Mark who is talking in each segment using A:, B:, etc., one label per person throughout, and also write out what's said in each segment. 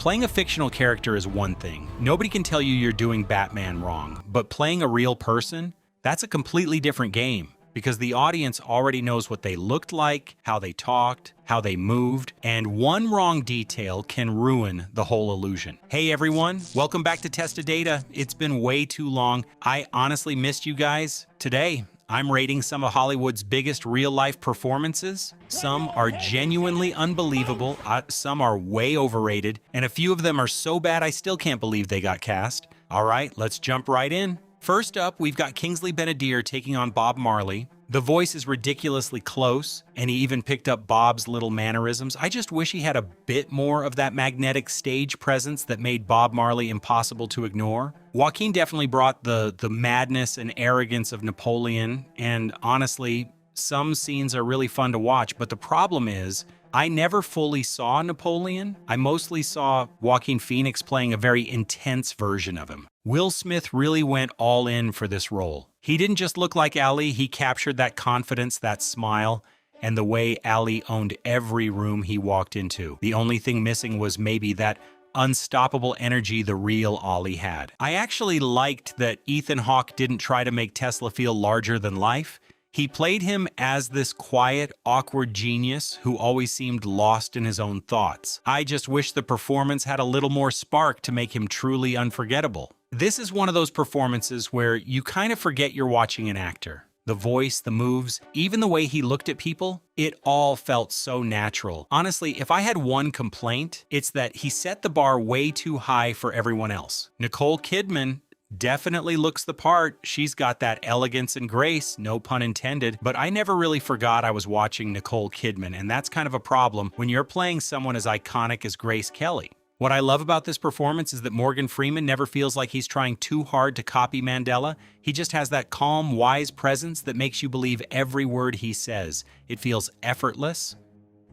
A: Playing a fictional character is one thing. Nobody can tell you you're doing Batman wrong, but playing a real person, that's a completely different game. Because the audience already knows what they looked like, how they talked, how they moved, and one wrong detail can ruin the whole illusion. Hey everyone, welcome back to Tested Data. It's been way too long. I honestly missed you guys. Today, I'm rating some of Hollywood's biggest real-life performances. Some are genuinely unbelievable, some are way overrated, and a few of them are so bad I still can't believe they got cast. All right, let's jump right in. First up, we've got Kingsley Ben-Adir taking on Bob Marley. The voice is ridiculously close, and he even picked up Bob's little mannerisms. I just wish he had a bit more of that magnetic stage presence that made Bob Marley impossible to ignore. Joaquin definitely brought the madness and arrogance of Napoleon, and honestly, some scenes are really fun to watch, but the problem is, I never fully saw Napoleon. I mostly saw Joaquin Phoenix playing a very intense version of him. Will Smith really went all in for this role. He didn't just look like Ali, he captured that confidence, that smile, and the way Ali owned every room he walked into. The only thing missing was maybe that unstoppable energy the real Ali had. I actually liked that Ethan Hawke didn't try to make Tesla feel larger than life. He played him as this quiet, awkward genius who always seemed lost in his own thoughts. I just wish the performance had a little more spark to make him truly unforgettable. This is one of those performances where you kind of forget you're watching an actor. The voice, the moves, even the way he looked at people, it all felt so natural. Honestly, if I had one complaint, it's that he set the bar way too high for everyone else. Nicole Kidman definitely looks the part. She's got that elegance and grace, no pun intended, but I never really forgot I was watching Nicole Kidman, and that's kind of a problem when you're playing someone as iconic as Grace Kelly. What I love about this performance is that Morgan Freeman never feels like he's trying too hard to copy Mandela. He just has that calm, wise presence that makes you believe every word he says. It feels effortless.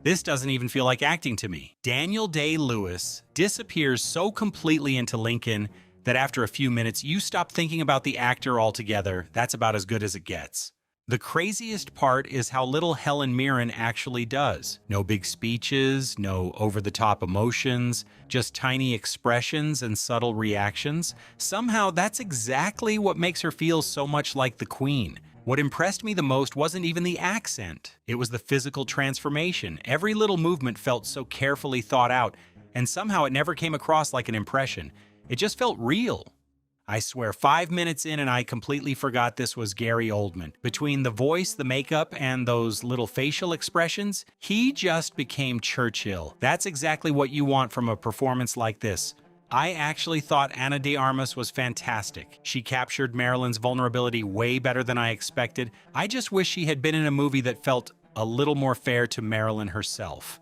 A: This doesn't even feel like acting to me. Daniel Day-Lewis disappears so completely into Lincoln that after a few minutes, you stop thinking about the actor altogether. That's about as good as it gets. The craziest part is how little Helen Mirren actually does. No big speeches, no over-the-top emotions, just tiny expressions and subtle reactions. Somehow, that's exactly what makes her feel so much like the Queen. What impressed me the most wasn't even the accent. It was the physical transformation. Every little movement felt so carefully thought out, and somehow it never came across like an impression. It just felt real. I swear, 5 minutes in and I completely forgot this was Gary Oldman. Between the voice, the makeup, and those little facial expressions, he just became Churchill. That's exactly what you want from a performance like this. I actually thought Ana de Armas was fantastic. She captured Marilyn's vulnerability way better than I expected. I just wish she had been in a movie that felt a little more fair to Marilyn herself.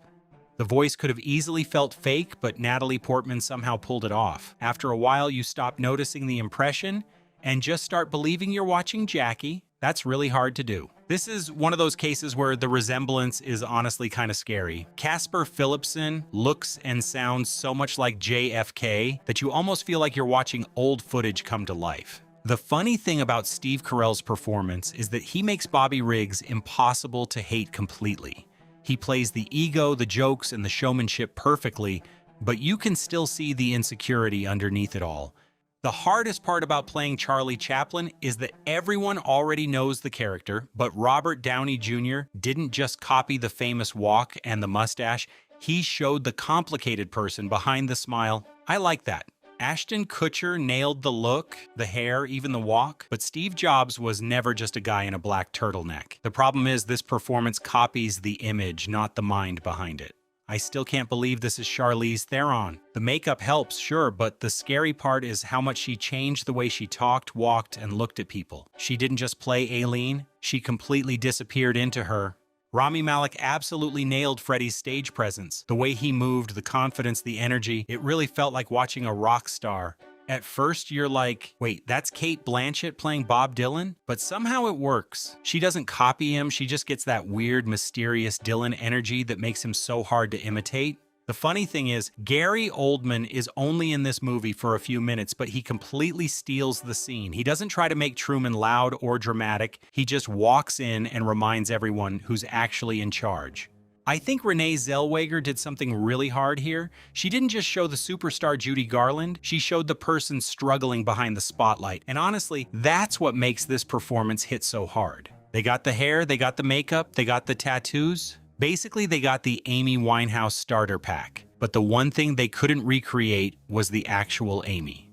A: The voice could have easily felt fake, but Natalie Portman somehow pulled it off. After a while, you stop noticing the impression and just start believing you're watching Jackie. That's really hard to do. This is one of those cases where the resemblance is honestly kind of scary. Casper Philipson looks and sounds so much like JFK that you almost feel like you're watching old footage come to life. The funny thing about Steve Carell's performance is that he makes Bobby Riggs impossible to hate completely. He plays the ego, the jokes, and the showmanship perfectly, but you can still see the insecurity underneath it all. The hardest part about playing Charlie Chaplin is that everyone already knows the character, but Robert Downey Jr. didn't just copy the famous walk and the mustache, he showed the complicated person behind the smile. I like that. Ashton Kutcher nailed the look, the hair, even the walk, but Steve Jobs was never just a guy in a black turtleneck. The problem is this performance copies the image, not the mind behind it. I still can't believe this is Charlize Theron. The makeup helps, sure, but the scary part is how much she changed the way she talked, walked, and looked at people. She didn't just play Aileen, she completely disappeared into her. Rami Malek absolutely nailed Freddie's stage presence. The way he moved, the confidence, the energy, it really felt like watching a rock star. At first, you're like, wait, that's Cate Blanchett playing Bob Dylan? But somehow it works. She doesn't copy him, she just gets that weird, mysterious Dylan energy that makes him so hard to imitate. The funny thing is, Gary Oldman is only in this movie for a few minutes, but he completely steals the scene. He doesn't try to make Truman loud or dramatic. He just walks in and reminds everyone who's actually in charge. I think Renee Zellweger did something really hard here. She didn't just show the superstar Judy Garland, she showed the person struggling behind the spotlight. And honestly, that's what makes this performance hit so hard. They got the hair, they got the makeup, they got the tattoos. Basically, they got the Amy Winehouse starter pack. But the one thing they couldn't recreate was the actual Amy.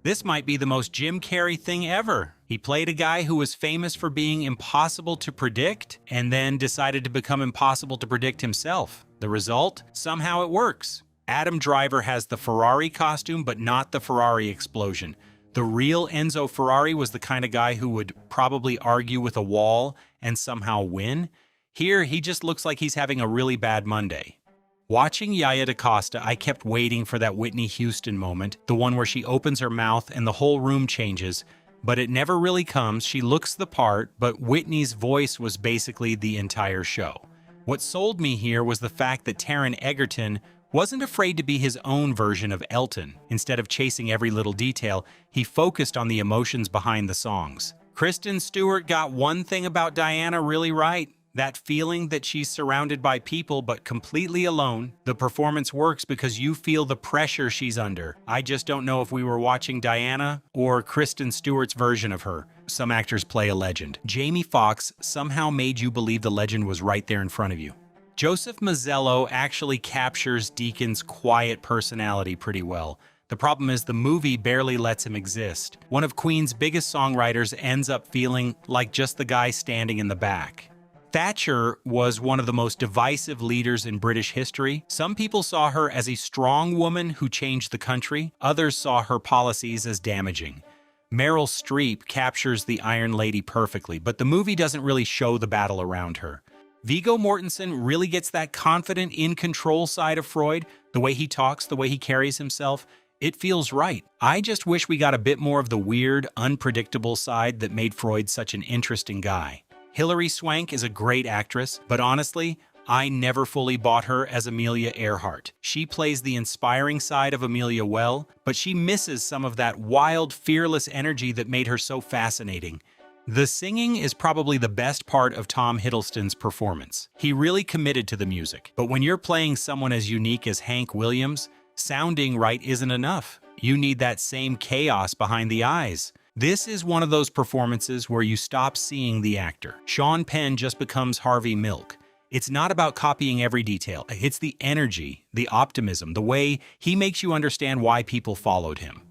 A: This might be the most Jim Carrey thing ever. He played a guy who was famous for being impossible to predict and then decided to become impossible to predict himself. The result? Somehow it works. Adam Driver has the Ferrari costume, but not the Ferrari explosion. The real Enzo Ferrari was the kind of guy who would probably argue with a wall and somehow win. Here, he just looks like he's having a really bad Monday. Watching Yaya DaCosta, I kept waiting for that Whitney Houston moment, the one where she opens her mouth and the whole room changes, but it never really comes. She looks the part, but Whitney's voice was basically the entire show. What sold me here was the fact that Taron Egerton wasn't afraid to be his own version of Elton. Instead of chasing every little detail, he focused on the emotions behind the songs. Kristen Stewart got one thing about Diana really right. That feeling that she's surrounded by people but completely alone. The performance works because you feel the pressure she's under. I just don't know if we were watching Diana or Kristen Stewart's version of her. Some actors play a legend. Jamie Foxx somehow made you believe the legend was right there in front of you. Joseph Mazzello actually captures Deacon's quiet personality pretty well. The problem is the movie barely lets him exist. One of Queen's biggest songwriters ends up feeling like just the guy standing in the back. Thatcher was one of the most divisive leaders in British history. Some people saw her as a strong woman who changed the country. Others saw her policies as damaging. Meryl Streep captures the Iron Lady perfectly, but the movie doesn't really show the battle around her. Viggo Mortensen really gets that confident, in-control side of Freud. The way he talks, the way he carries himself, it feels right. I just wish we got a bit more of the weird, unpredictable side that made Freud such an interesting guy. Hilary Swank is a great actress, but honestly, I never fully bought her as Amelia Earhart. She plays the inspiring side of Amelia well, but she misses some of that wild, fearless energy that made her so fascinating. The singing is probably the best part of Tom Hiddleston's performance. He really committed to the music, but when you're playing someone as unique as Hank Williams, sounding right isn't enough. You need that same chaos behind the eyes. This is one of those performances where you stop seeing the actor. Sean Penn just becomes Harvey Milk. It's not about copying every detail. It's the energy, the optimism, the way he makes you understand why people followed him.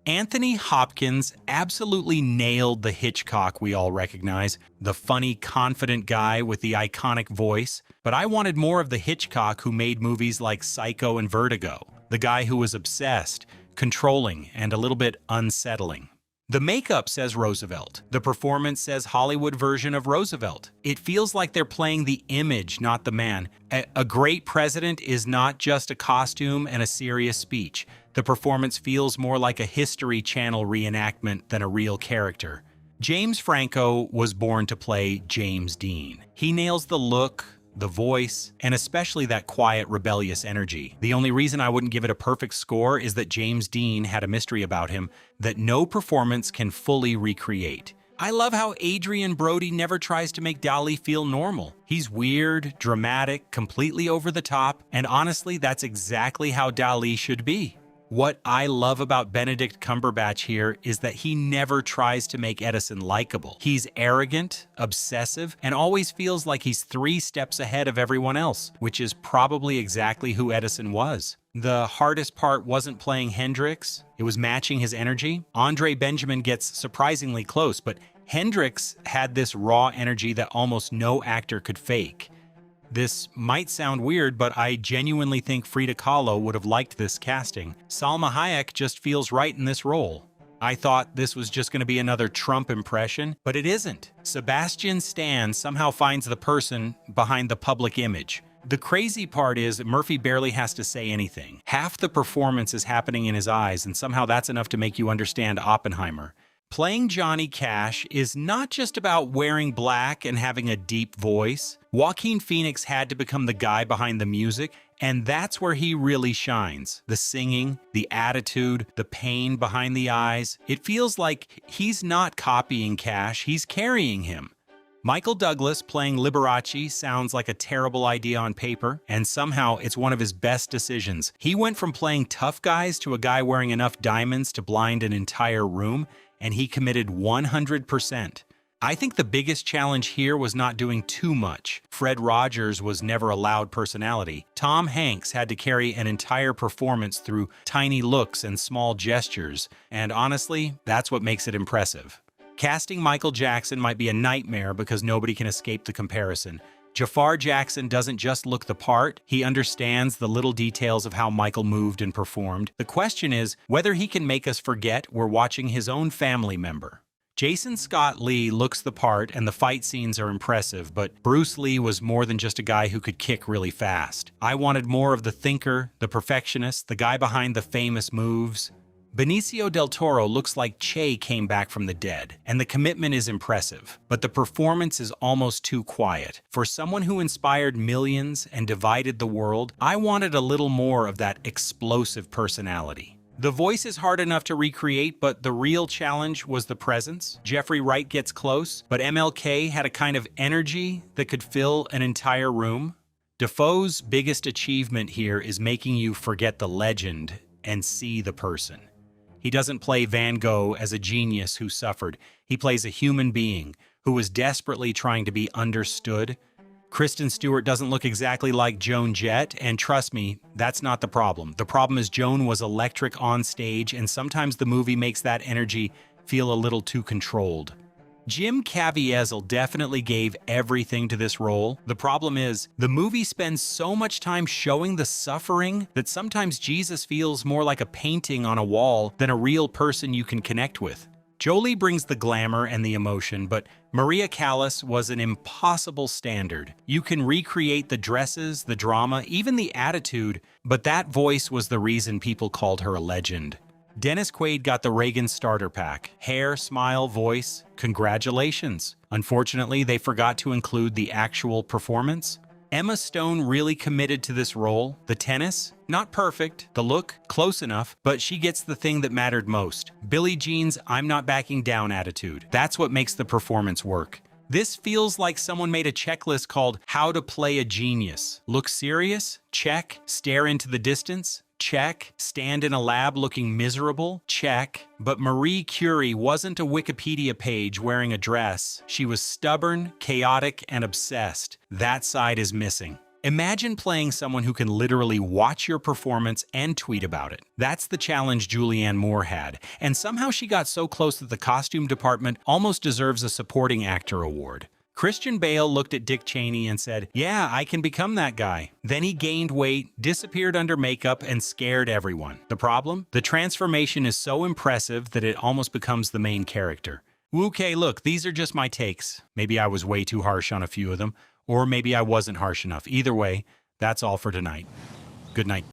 A: Anthony Hopkins absolutely nailed the Hitchcock we all recognize, the funny, confident guy with the iconic voice. But I wanted more of the Hitchcock who made movies like Psycho and Vertigo, the guy who was obsessed, controlling, and a little bit unsettling. The makeup says Roosevelt. The performance says Hollywood version of Roosevelt. It feels like they're playing the image, not the man. A great president is not just a costume and a serious speech. The performance feels more like a History Channel reenactment than a real character. James Franco was born to play James Dean. He nails the look, the voice, and especially that quiet, rebellious energy. The only reason I wouldn't give it a perfect score is that James Dean had a mystery about him that no performance can fully recreate. I love how Adrian Brody never tries to make Dali feel normal. He's weird, dramatic, completely over the top, and honestly, that's exactly how Dali should be. What I love about Benedict Cumberbatch here is that he never tries to make Edison likable. He's arrogant, obsessive, and always feels like he's 3 steps ahead of everyone else, which is probably exactly who Edison was. The hardest part wasn't playing Hendrix, it was matching his energy. Andre Benjamin gets surprisingly close, but Hendrix had this raw energy that almost no actor could fake. This might sound weird, but I genuinely think Frida Kahlo would have liked this casting. Salma Hayek just feels right in this role. I thought this was just going to be another Trump impression, but it isn't. Sebastian Stan somehow finds the person behind the public image. The crazy part is that Murphy barely has to say anything. Half the performance is happening in his eyes, and somehow that's enough to make you understand Oppenheimer. Playing Johnny Cash is not just about wearing black and having a deep voice. Joaquin Phoenix had to become the guy behind the music, and that's where he really shines. The singing, the attitude, the pain behind the eyes. It feels like he's not copying Cash, he's carrying him. Michael Douglas playing Liberace sounds like a terrible idea on paper, and somehow it's one of his best decisions. He went from playing tough guys to a guy wearing enough diamonds to blind an entire room, and he committed 100%. I think the biggest challenge here was not doing too much. Fred Rogers was never a loud personality. Tom Hanks had to carry an entire performance through tiny looks and small gestures, and honestly, that's what makes it impressive. Casting Michael Jackson might be a nightmare because nobody can escape the comparison. Jafar Jackson doesn't just look the part, he understands the little details of how Michael moved and performed. The question is whether he can make us forget we're watching his own family member. Jason Scott Lee looks the part and the fight scenes are impressive, but Bruce Lee was more than just a guy who could kick really fast. I wanted more of the thinker, the perfectionist, the guy behind the famous moves. Benicio del Toro looks like Che came back from the dead, and the commitment is impressive, but the performance is almost too quiet. For someone who inspired millions and divided the world, I wanted a little more of that explosive personality. The voice is hard enough to recreate, but the real challenge was the presence. Jeffrey Wright gets close, but MLK had a kind of energy that could fill an entire room. Dafoe's biggest achievement here is making you forget the legend and see the person. He doesn't play Van Gogh as a genius who suffered. He plays a human being who was desperately trying to be understood. Kristen Stewart doesn't look exactly like Joan Jett, and trust me, that's not the problem. The problem is Joan was electric on stage, and sometimes the movie makes that energy feel a little too controlled. Jim Caviezel definitely gave everything to this role. The problem is, the movie spends so much time showing the suffering that sometimes Jesus feels more like a painting on a wall than a real person you can connect with. Jolie brings the glamour and the emotion, but Maria Callas was an impossible standard. You can recreate the dresses, the drama, even the attitude, but that voice was the reason people called her a legend. Dennis Quaid got the Reagan starter pack. Hair, smile, voice. Congratulations. Unfortunately, they forgot to include the actual performance. Emma Stone really committed to this role. The tennis? Not perfect. The look? Close enough, but she gets the thing that mattered most. Billie Jean's I'm not backing down attitude. That's what makes the performance work. This feels like someone made a checklist called How to Play a Genius. Look serious? Check. Stare into the distance? Check. Stand in a lab looking miserable? Check. But Marie Curie wasn't a Wikipedia page wearing a dress. She was stubborn, chaotic, and obsessed. That side is missing. Imagine playing someone who can literally watch your performance and tweet about it. That's the challenge Julianne Moore had, and somehow she got so close that the costume department almost deserves a supporting actor award. Christian Bale looked at Dick Cheney and said, "Yeah, I can become that guy." Then he gained weight, disappeared under makeup, and scared everyone. The problem? The transformation is so impressive that it almost becomes the main character. Okay, look, these are just my takes. Maybe I was way too harsh on a few of them, or maybe I wasn't harsh enough. Either way, that's all for tonight. Good night.